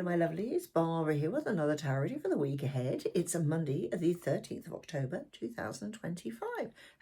Hello my lovelies, Barbara here with another tarot reading for the week ahead. It's a Monday, the 13th of October 2025.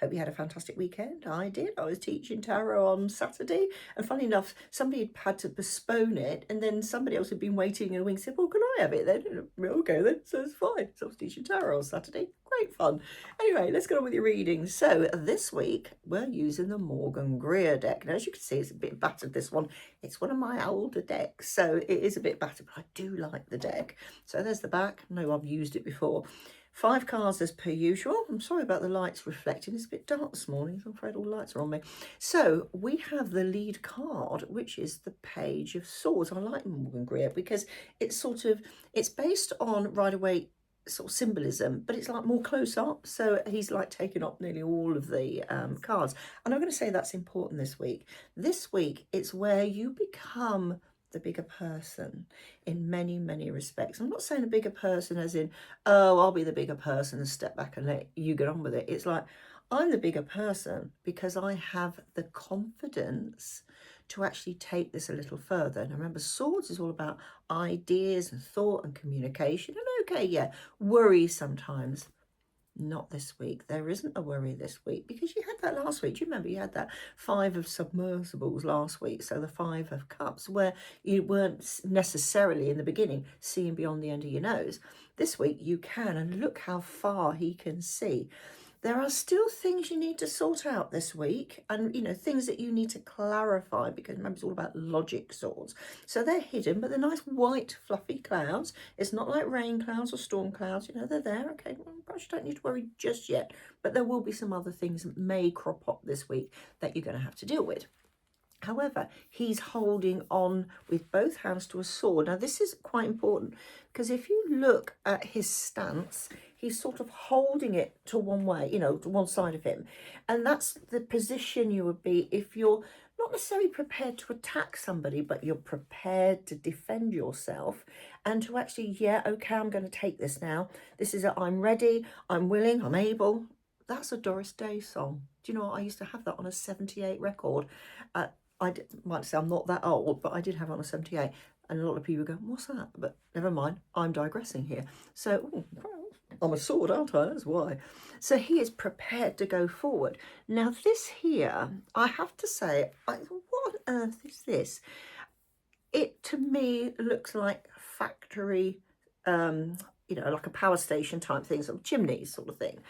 Hope you had a fantastic weekend. I did. I was teaching tarot on Saturday, and funny enough, somebody had to postpone it, and then somebody else had been waiting in a wing said, well, can I have it then? Okay then, so it's fine. So I was teaching tarot on Saturday. Great fun. Anyway, let's get on with your readings. So this week we're using the Morgan-Greer deck. Now, as you can see, it's a bit battered, this one. It's one of my older decks, so it is a bit battered, but I do like the deck. So there's the back. No, I've used it before. 5 cards as per usual. I'm sorry about the lights reflecting. It's a bit dark this morning, so I'm afraid all the lights are on me. So we have the lead card, which is the Page of Swords. I like Morgan-Greer because it's based on Rider-Waite sort of symbolism, but it's like more close up, so he's like taking up nearly all of the cards, and I'm going to say that's important this week. It's where you become the bigger person in many respects. I'm not saying a bigger person as in, oh, I'll be the bigger person and step back and let you get on with it. It's like, I'm the bigger person because I have the confidence to actually take this a little further. And remember, swords is all about ideas and thought and communication. And okay, yeah, worry sometimes. Not this week. There isn't a worry this week because you had that last week. Do you remember you had that 5 of submersibles last week? So the 5 of cups, where you weren't necessarily in the beginning seeing beyond the end of your nose. This week you can, and look how far he can see. There are still things you need to sort out this week, and things that you need to clarify, because remember, it's all about logic swords. So they're hidden, but they're nice white fluffy clouds. It's not like rain clouds or storm clouds. They're there. Okay, well, perhaps you don't need to worry just yet, but there will be some other things that may crop up this week that you're going to have to deal with. However, he's holding on with both hands to a sword. Now, this is quite important because if you look at his stance, he's sort of holding it to one way, to one side of him. And that's the position you would be if you're not necessarily prepared to attack somebody, but you're prepared to defend yourself and to actually, yeah, okay, I'm going to take this now. This is I'm ready, I'm willing, I'm able. That's a Doris Day song. Do you know what? I used to have that on a 78 record. Might say I'm not that old, but I did have it on a 78. And a lot of people go, what's that? But never mind, I'm digressing here. So, I'm a sword, aren't I? That's why. So he is prepared to go forward. Now this here, I have to say, what on earth is this? It, to me, looks like factory, like a power station type thing, sort of chimneys sort of thing.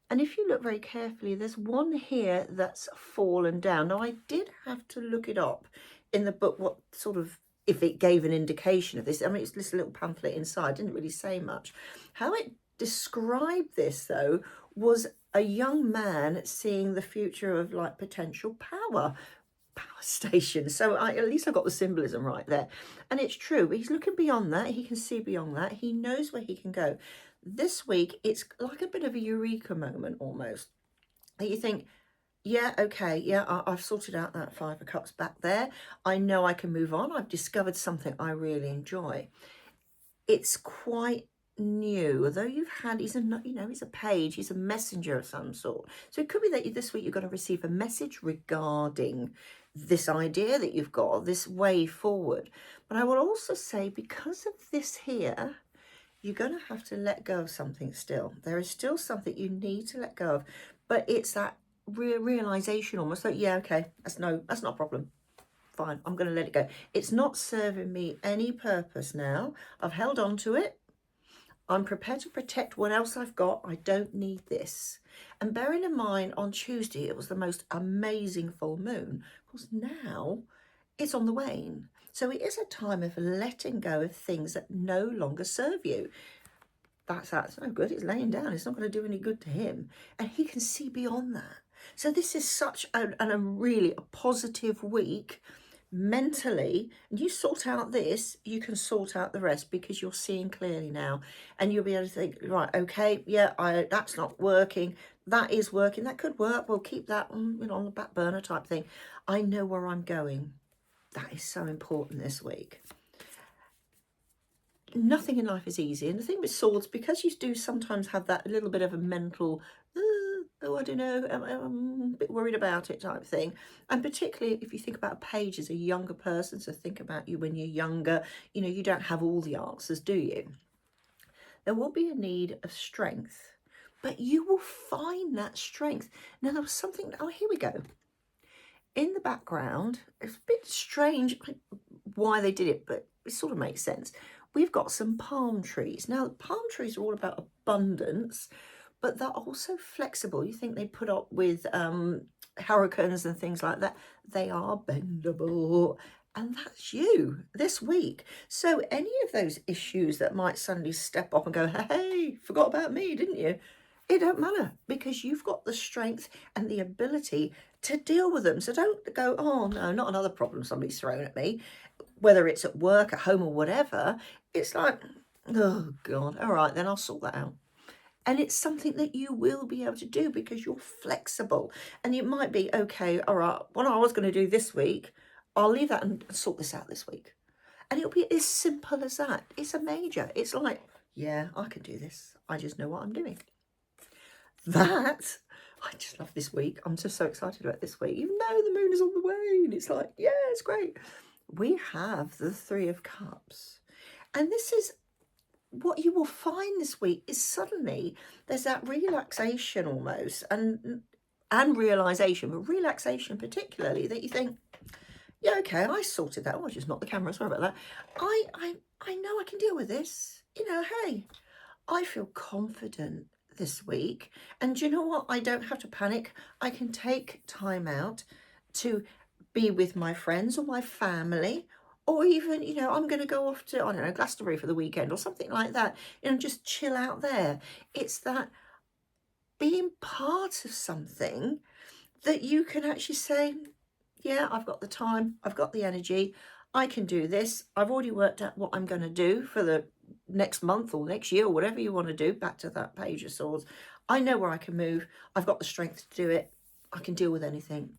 And if you look very carefully, there's one here that's fallen down. Now, I did have to look it up in the book, what sort of, if it gave an indication of this. I mean, it's this little pamphlet inside, didn't really say much. How it described this, though, was a young man seeing the future of, like, potential power station. So at least I got the symbolism right there. And it's true. He's looking beyond that. He can see beyond that. He knows where he can go. This week, it's like a bit of a eureka moment almost. And you think, yeah, okay, yeah, I've sorted out that 5 of cups back there. I know I can move on. I've discovered something I really enjoy. It's quite new, although he's a page, he's a messenger of some sort. So it could be that this week you're going to receive a message regarding this idea that you've got, this way forward. But I will also say, because of this here, you're going to have to let go of something still. There is still something you need to let go of, but it's that realization almost like, yeah, okay, that's not a problem. Fine, I'm going to let it go. It's not serving me any purpose now. I've held on to it. I'm prepared to protect what else I've got. I don't need this. And bearing in mind, on Tuesday, it was the most amazing full moon. Of course, now it's on the wane. So it is a time of letting go of things that no longer serve you. That's no good. It's laying down. It's not going to do any good to him. And he can see beyond that. So this is such a really positive week mentally. And you sort out this, you can sort out the rest because you're seeing clearly now. And you'll be able to think, right, okay, yeah, that's not working. That is working. That could work. We'll keep that on the back burner type thing. I know where I'm going. That is so important this week. Nothing in life is easy. And the thing with swords, because you do sometimes have that little bit of a mental, oh, I don't know, I'm a bit worried about it type thing. And particularly if you think about a page as a younger person, so think about you when you're younger, you know, you don't have all the answers, do you? There will be a need of strength, but you will find that strength. Now, there was something, oh, here we go. In the background, it's a bit strange why they did it, but it sort of makes sense. We've got some palm trees. Now, palm trees are all about abundance, but they're also flexible. You think they put up with hurricanes and things like that. They are bendable. And that's you this week. So any of those issues that might suddenly step up and go, hey, forgot about me, didn't you? It don't matter, because you've got the strength and the ability to deal with them. So don't go, oh no, not another problem somebody's thrown at me, whether it's at work, at home or whatever. It's like, oh God, all right, then I'll sort that out. And it's something that you will be able to do because you're flexible. And it might be, okay, all right, what I was going to do this week, I'll leave that and sort this out this week. And it'll be as simple as that. It's a major. It's like, yeah, I can do this. I just know what I'm doing. That, I just love this week. I'm just so excited about this week. Even though the moon is on the wane, it's like, yeah, it's great. We have the Three of Cups. And this is what you will find this week is suddenly there's that relaxation almost and realization, but relaxation particularly, that you think, yeah, okay, I sorted that. Oh, I just knocked the camera. Sorry about that. I know I can deal with this. You know, hey, I feel confident this week. And do you know what? I don't have to panic. I can take time out to be with my friends or my family, or even, you know, I'm going to go off to, I don't know, Glastonbury for the weekend or something like that, you know, just chill out there. It's that being part of something that you can actually say, yeah, I've got the time, I've got the energy, I can do this. I've already worked out what I'm going to do for the next month or next year or whatever you want to do. Back to that Page of Swords. I know where I can move. I've got the strength to do it. I can deal with anything.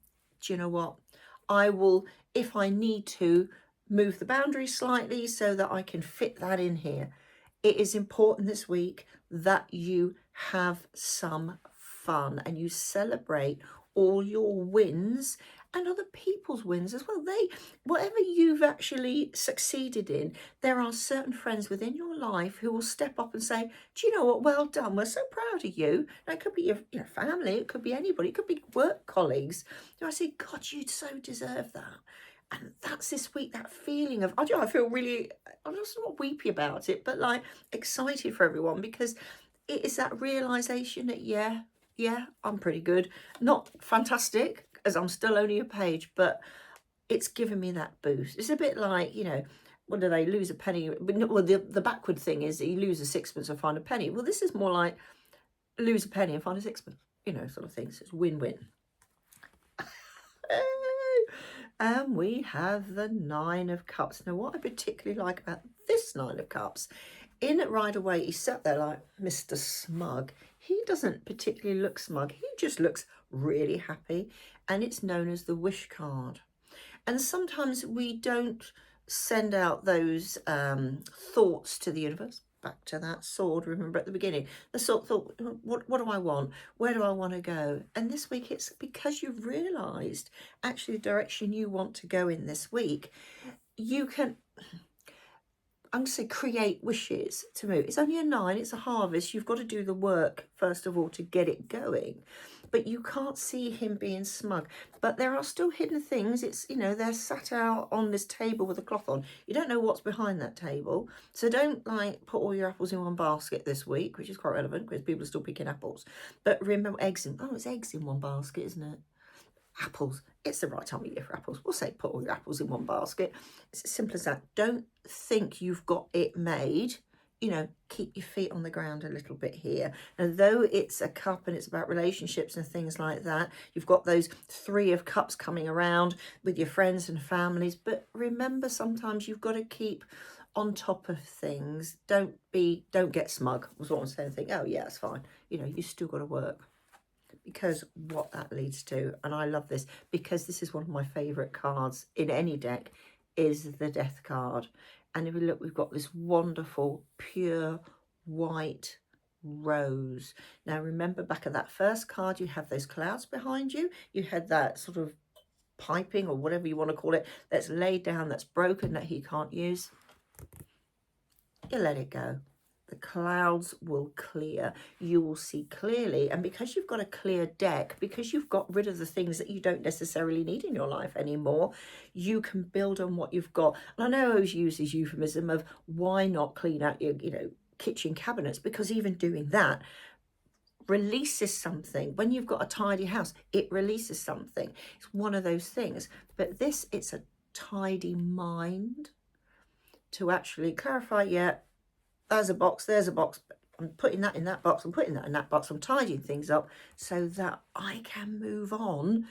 Do you know what? I will, if I need to, move the boundaries slightly so that I can fit that in here. It is important this week that you have some fun and you celebrate all your wins and other people's wins as well. Whatever you've actually succeeded in, there are certain friends within your life who will step up and say, do you know what, well done, we're so proud of you. Now, it could be your family, it could be anybody, it could be work colleagues. I say, God, you so deserve that. And that's this week, that feeling of, I feel really, I'm just not weepy about it, but like excited for everyone, because it is that realization that, yeah, I'm pretty good. Not fantastic, as I'm still only a page, but it's given me that boost. It's a bit like, you know, what do they lose a penny? Well, the backward thing is you lose a sixpence and find a penny. Well, this is more like lose a penny and find a sixpence, you know, sort of thing. So it's win-win. And we have the Nine of Cups. Now, what I particularly like about this Nine of Cups, in it right away, he sat there like Mr. Smug. He doesn't particularly look smug. He just looks really happy. And it's known as the Wish card. And sometimes we don't send out those thoughts to the universe. Back to that sword, remember at the beginning, the sort of thought, what do I want? Where do I want to go? And this week, it's because you've realised actually the direction you want to go in this week. You can, I'm going to say, create wishes to move. It's only a 9, it's a harvest. You've got to do the work, first of all, to get it going. But you can't see him being smug. But there are still hidden things. It's, you know, they're sat out on this table with a cloth on. You don't know what's behind that table. So don't, like, put all your apples in one basket this week, which is quite relevant because people are still picking apples. But remember, it's eggs in one basket, isn't it? Apples. It's the right time of year for apples. We'll say put all your apples in one basket. It's as simple as that. Don't think you've got it made. You know, keep your feet on the ground a little bit here. And though it's a cup and it's about relationships and things like that, you've got those 3 of Cups coming around with your friends and families. But remember, sometimes you've got to keep on top of things. Don't get smug, was what I'm saying. Think, oh yeah, it's fine. You know, you still got to work. Because what that leads to, and I love this, because this is one of my favourite cards in any deck, is the Death card. And if we look, we've got this wonderful, pure, white Rose. Now remember, back at that first card, you have those clouds behind you. You had that sort of piping, or whatever you want to call it, that's laid down, that's broken, that he can't use. You let it go. The clouds will clear. You will see clearly. And because you've got a clear deck, because you've got rid of the things that you don't necessarily need in your life anymore, you can build on what you've got. And I know I always use this euphemism of why not clean out your, kitchen cabinets, because even doing that releases something. When you've got a tidy house, it releases something. It's one of those things. But this, it's a tidy mind to actually clarify, yeah, there's a box, I'm putting that in that box, I'm putting that in that box, I'm tidying things up so that I can move on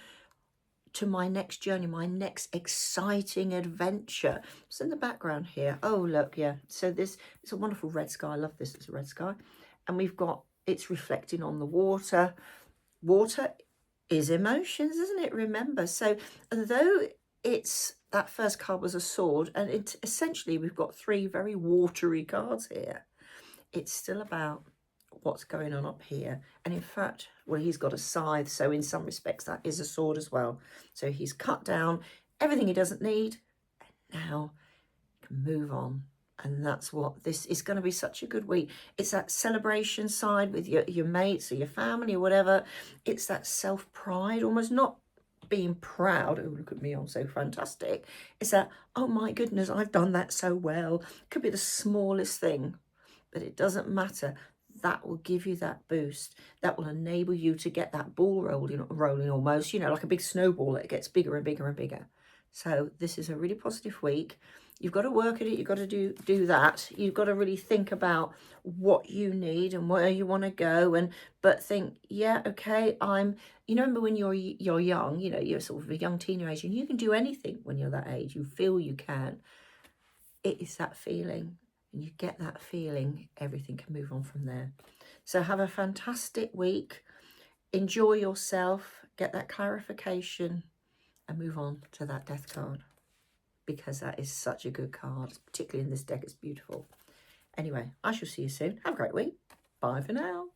to my next journey, my next exciting adventure. It's in the background here. Oh, look, yeah. So this is a wonderful red sky. I love this, it's a red sky. And we've got, it's reflecting on the water. Water is emotions, isn't it? Remember, so although it's, that first card was a sword, and it essentially we've got three very watery cards here. It's still about what's going on up here. And in fact, well, he's got a scythe, so in some respects that is a sword as well. So he's cut down everything he doesn't need, and now he can move on. And that's what this is going to be. Such a good week. It's that celebration side with your mates or your family or whatever. It's that self-pride, almost not being proud, oh, look at me, I'm so fantastic. It's that, oh my goodness, I've done that so well. It could be the smallest thing, but it doesn't matter. That will give you that boost. That will enable you to get that ball rolling almost, like a big snowball that gets bigger and bigger and bigger. So this is a really positive week. You've got to work at it. You've got to do that. You've got to really think about what you need and where you want to go, but think, yeah, okay, remember when you're young, you're sort of a young teenager, and you can do anything when you're that age. You feel you can. It is that feeling. And you get that feeling, everything can move on from there. So have a fantastic week. Enjoy yourself. Get that clarification and move on to that death card, because that is such a good card, particularly in this deck. It's beautiful. Anyway, I shall see you soon. Have a great week. Bye for now.